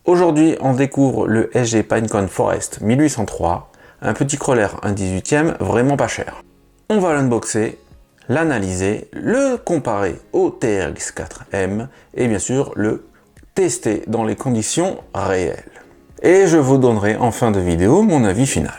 Aujourd'hui, on découvre le SG Pinecone Forest 1803, un petit crawler 1/18e vraiment pas cher. On va l'unboxer, l'analyser, le comparer au TRX4M et bien sûr le tester dans les conditions réelles. Et je vous donnerai en fin de vidéo mon avis final.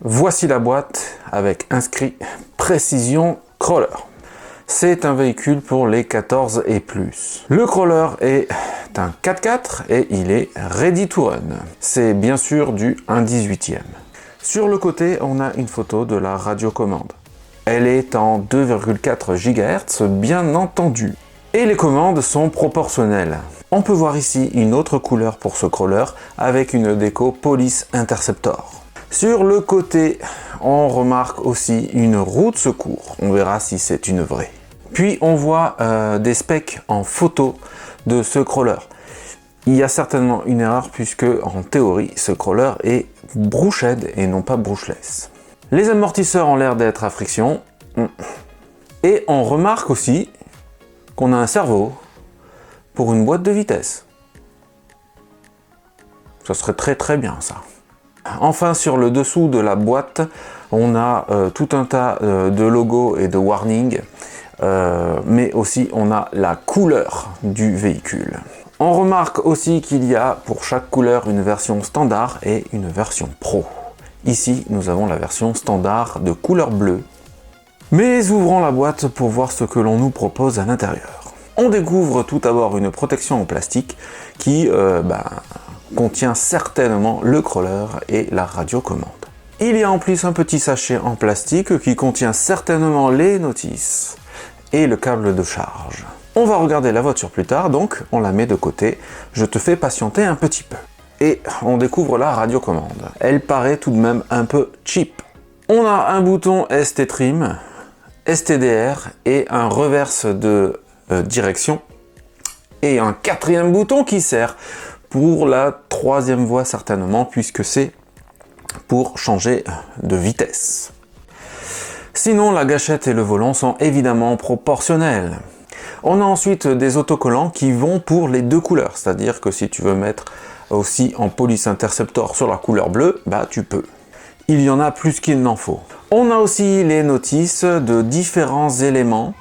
Voici la boîte avec inscrit Précision Crawler. C'est un véhicule pour les 14 et plus. Le crawler est un 4x4 et il est ready to run. C'est bien sûr du 1/18e. Sur le côté, on a une photo de la radiocommande. Elle est en 2,4 GHz, bien entendu. Et les commandes sont proportionnelles. On peut voir ici une autre couleur pour ce crawler avec une déco Police Interceptor. Sur le côté, on remarque aussi une roue de secours. On verra si c'est une vraie. Puis on voit des specs en photo de ce crawler. Il y a certainement une erreur puisque en théorie ce crawler est brooched et non pas broochless. Les amortisseurs ont l'air d'être à friction. Et on remarque aussi qu'on a un servo pour une boîte de vitesse. Ça serait très bien ça. Enfin, sur le dessous de la boîte, on a tout un tas de logos et de warnings, mais aussi on a la couleur du véhicule. On remarque aussi qu'il y a pour chaque couleur une version standard et une version pro. Ici, nous avons la version standard de couleur bleue. Mais ouvrons la boîte pour voir ce que l'on nous propose à l'intérieur. On découvre tout d'abord une protection en plastique qui contient certainement le crawler et la radiocommande. Il y a en plus un petit sachet en plastique qui contient certainement les notices et le câble de charge. On va regarder la voiture plus tard, donc on la met de côté. Je te fais patienter un petit peu. Et on découvre la radiocommande. Elle paraît tout de même un peu cheap. On a un bouton ST-Trim, STDR et un reverse de direction. Et un quatrième bouton qui sert pour la troisième voie certainement, puisque c'est pour changer de vitesse. Sinon, la gâchette et le volant sont évidemment proportionnels. On a ensuite des autocollants qui vont pour les deux couleurs, c'est-à-dire que si tu veux mettre aussi en Police Interceptor sur la couleur bleue, tu peux. Il y en a plus qu'il n'en faut. On a aussi les notices de différents éléments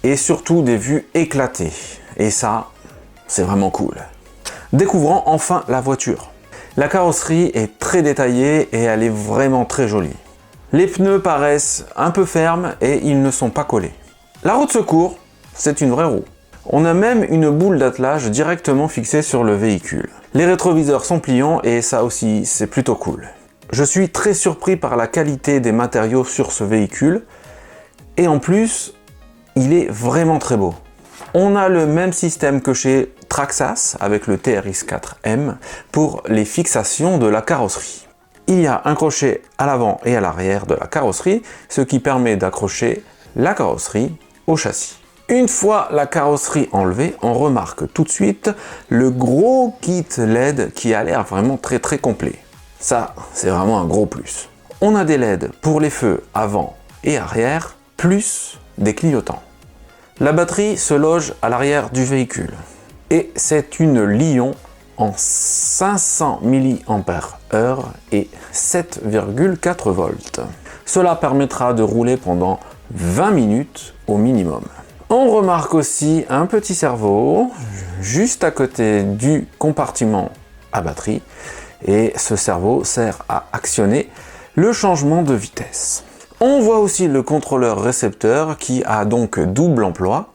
et surtout des vues éclatées. Et ça, c'est vraiment cool. Découvrons enfin la voiture. La carrosserie est très détaillée et elle est vraiment très jolie. Les pneus paraissent un peu fermes et ils ne sont pas collés. La roue de secours, c'est une vraie roue. On a même une boule d'attelage directement fixée sur le véhicule. Les rétroviseurs sont pliants et ça aussi, c'est plutôt cool. Je suis très surpris par la qualité des matériaux sur ce véhicule et en plus, il est vraiment très beau. On a le même système que chez Traxxas avec le TRX4M pour les fixations de la carrosserie. Il y a un crochet à l'avant et à l'arrière de la carrosserie, ce qui permet d'accrocher la carrosserie au châssis. Une fois la carrosserie enlevée, on remarque tout de suite le gros kit LED qui a l'air vraiment très complet. Ça, c'est vraiment un gros plus. On a des LED pour les feux avant et arrière, plus des clignotants. La batterie se loge à l'arrière du véhicule et c'est une Li-ion en 500 mAh et 7,4 volts. Cela permettra de rouler pendant 20 minutes au minimum. On remarque aussi un petit servo juste à côté du compartiment à batterie et ce servo sert à actionner le changement de vitesse. On voit aussi le contrôleur récepteur qui a donc double emploi,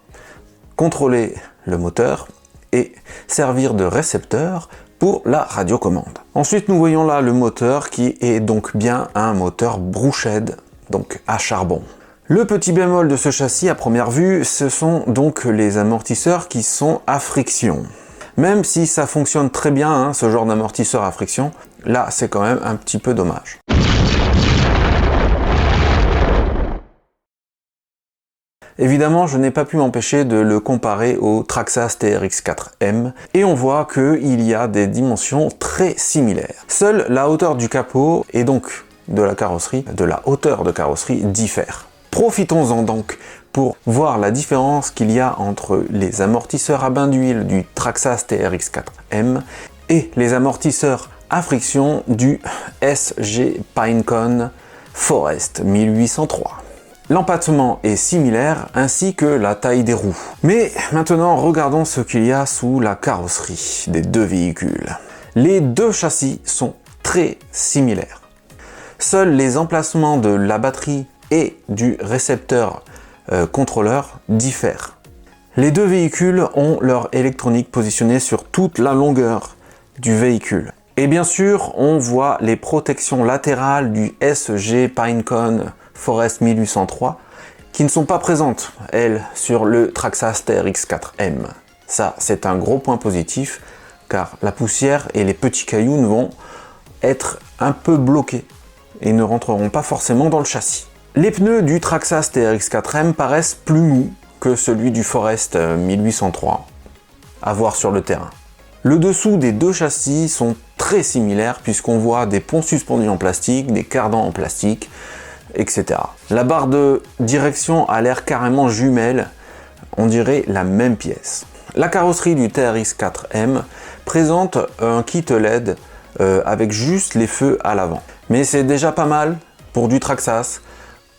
contrôler le moteur et servir de récepteur pour la radiocommande. Ensuite, nous voyons là le moteur qui est donc bien un moteur brooched, donc à charbon. Le petit bémol de ce châssis à première vue, ce sont donc les amortisseurs qui sont à friction. Même si ça fonctionne très bien, ce genre d'amortisseur à friction, là c'est quand même un petit peu dommage. Évidemment, je n'ai pas pu m'empêcher de le comparer au Traxxas TRX4M et on voit qu'il y a des dimensions très similaires. Seule la hauteur du capot et donc de la carrosserie, de la hauteur de carrosserie diffère. Profitons-en donc pour voir la différence qu'il y a entre les amortisseurs à bain d'huile du Traxxas TRX4M et les amortisseurs à friction du SG Pinecone Forest 1803. L'empattement est similaire ainsi que la taille des roues. Mais maintenant regardons ce qu'il y a sous la carrosserie des deux véhicules. Les deux châssis sont très similaires. Seuls les emplacements de la batterie et du récepteur contrôleur diffèrent. Les deux véhicules ont leur électronique positionnée sur toute la longueur du véhicule. Et bien sûr, on voit les protections latérales du SG Pinecone Forest 1803 qui ne sont pas présentes, elles, sur le Traxxas TRX4M. Ça, c'est un gros point positif, car la poussière et les petits cailloux vont être un peu bloqués et ne rentreront pas forcément dans le châssis. Les pneus du Traxxas TRX4M paraissent plus mous que celui du Forest 1803, à voir sur le terrain. Le dessous des deux châssis sont très similaires puisqu'on voit des ponts suspendus en plastique, des cardans en plastique, etc. La barre de direction a l'air carrément jumelle, on dirait la même pièce. La carrosserie du TRX4M présente un kit LED avec juste les feux à l'avant. Mais c'est déjà pas mal pour du Traxxas,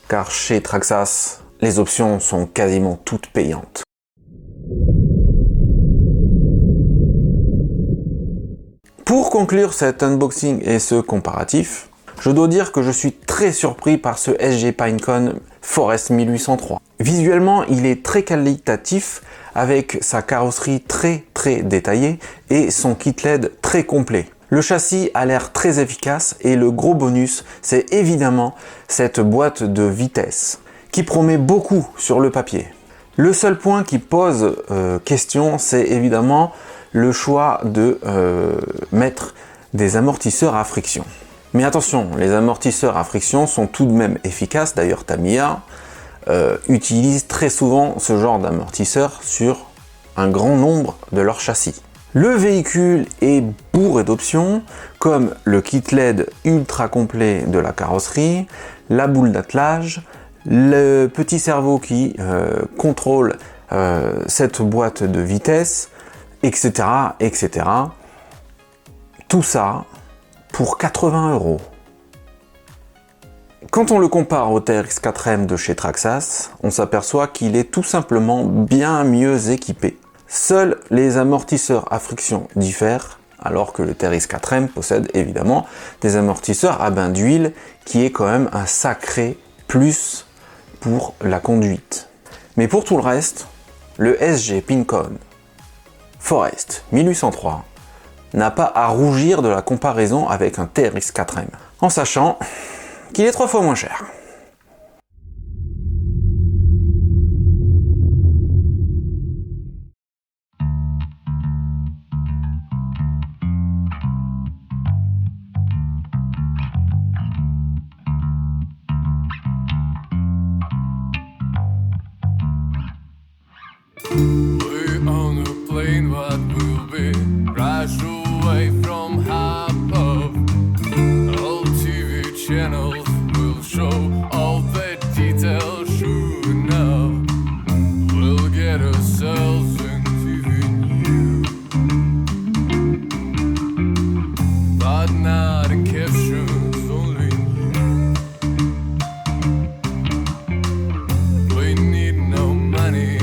car chez Traxxas, les options sont quasiment toutes payantes. Pour conclure cet unboxing et ce comparatif, je dois dire que je suis très surpris par ce SG Pinecone Forest 1803. Visuellement, il est très qualitatif avec sa carrosserie très détaillée et son kit LED très complet. Le châssis a l'air très efficace et le gros bonus, c'est évidemment cette boîte de vitesse qui promet beaucoup sur le papier. Le seul point qui pose question, c'est évidemment le choix de mettre des amortisseurs à friction. Mais attention, les amortisseurs à friction sont tout de même efficaces. D'ailleurs, Tamiya utilise très souvent ce genre d'amortisseur sur un grand nombre de leurs châssis. Le véhicule est bourré d'options, comme le kit LED ultra complet de la carrosserie, la boule d'attelage, le petit cerveau qui contrôle cette boîte de vitesse, etc., etc. Tout ça pour 80 €. Quand on le compare au TRX4M de chez Traxxas, on s'aperçoit qu'il est tout simplement bien mieux équipé. Seuls les amortisseurs à friction diffèrent, alors que le TRX4M possède évidemment des amortisseurs à bain d'huile, qui est quand même un sacré plus pour la conduite. Mais pour tout le reste, le SG Pinecone Forest 1803 n'a pas à rougir de la comparaison avec un TRX4M, en sachant qu'il est 3 fois moins cher. We're on a plane, what will be crashed away from high above. All TV channels will show all the details, sure enough. We'll get ourselves into the new, but not in captions, only new. We need no money,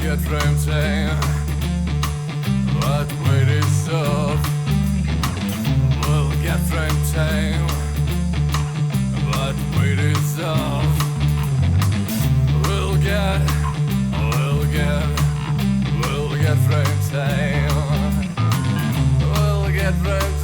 get framed, what made it soft? We'll get framed, what made it soft? We'll get framed, we'll get framed, we'll get framed.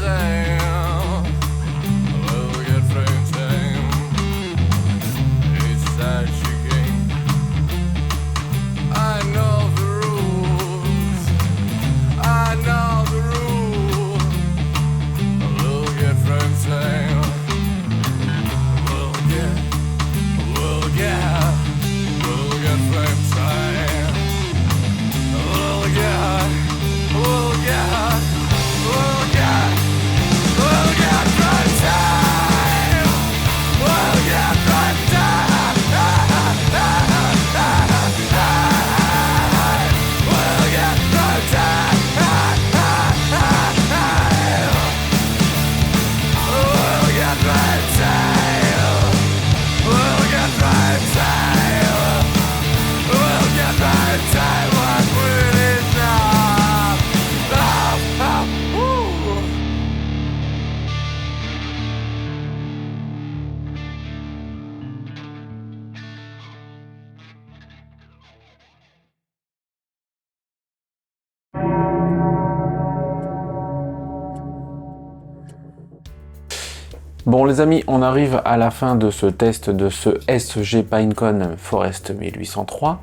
Bon les amis, on arrive à la fin de ce test de ce SG Pinecone Forest 1803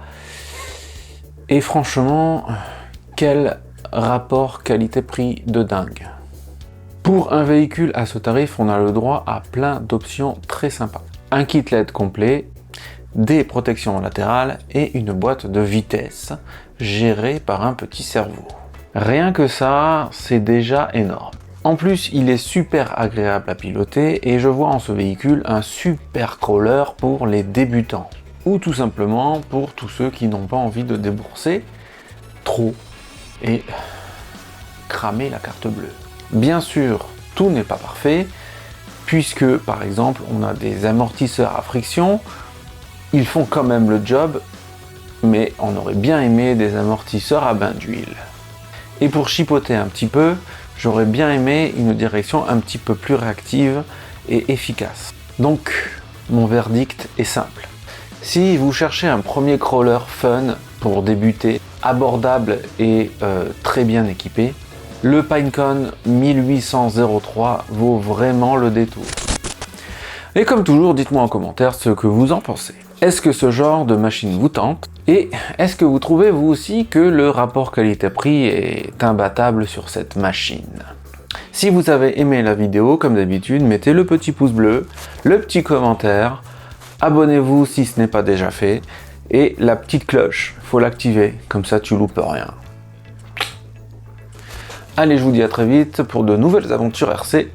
et franchement, quel rapport qualité-prix de dingue. Pour un véhicule à ce tarif, on a le droit à plein d'options très sympas. Un kit LED complet, des protections latérales et une boîte de vitesse gérée par un petit cerveau. Rien que ça, c'est déjà énorme. En plus, il est super agréable à piloter et je vois en ce véhicule un super crawler pour les débutants ou tout simplement pour tous ceux qui n'ont pas envie de débourser trop et cramer la carte bleue. Bien sûr, tout n'est pas parfait puisque par exemple on a des amortisseurs à friction, ils font quand même le job, mais on aurait bien aimé des amortisseurs à bain d'huile. Et pour chipoter un petit peu, j'aurais bien aimé une direction un petit peu plus réactive et efficace. Donc, mon verdict est simple. Si vous cherchez un premier crawler fun pour débuter, abordable et très bien équipé, le Pinecone 1803 vaut vraiment le détour. Et comme toujours, dites-moi en commentaire ce que vous en pensez. Est-ce que ce genre de machine vous tente? Et est-ce que vous trouvez vous aussi que le rapport qualité-prix est imbattable sur cette machine? Si vous avez aimé la vidéo, comme d'habitude, mettez le petit pouce bleu, le petit commentaire, abonnez-vous si ce n'est pas déjà fait, et la petite cloche, faut l'activer, comme ça tu loupes rien. Allez, je vous dis à très vite pour de nouvelles aventures RC.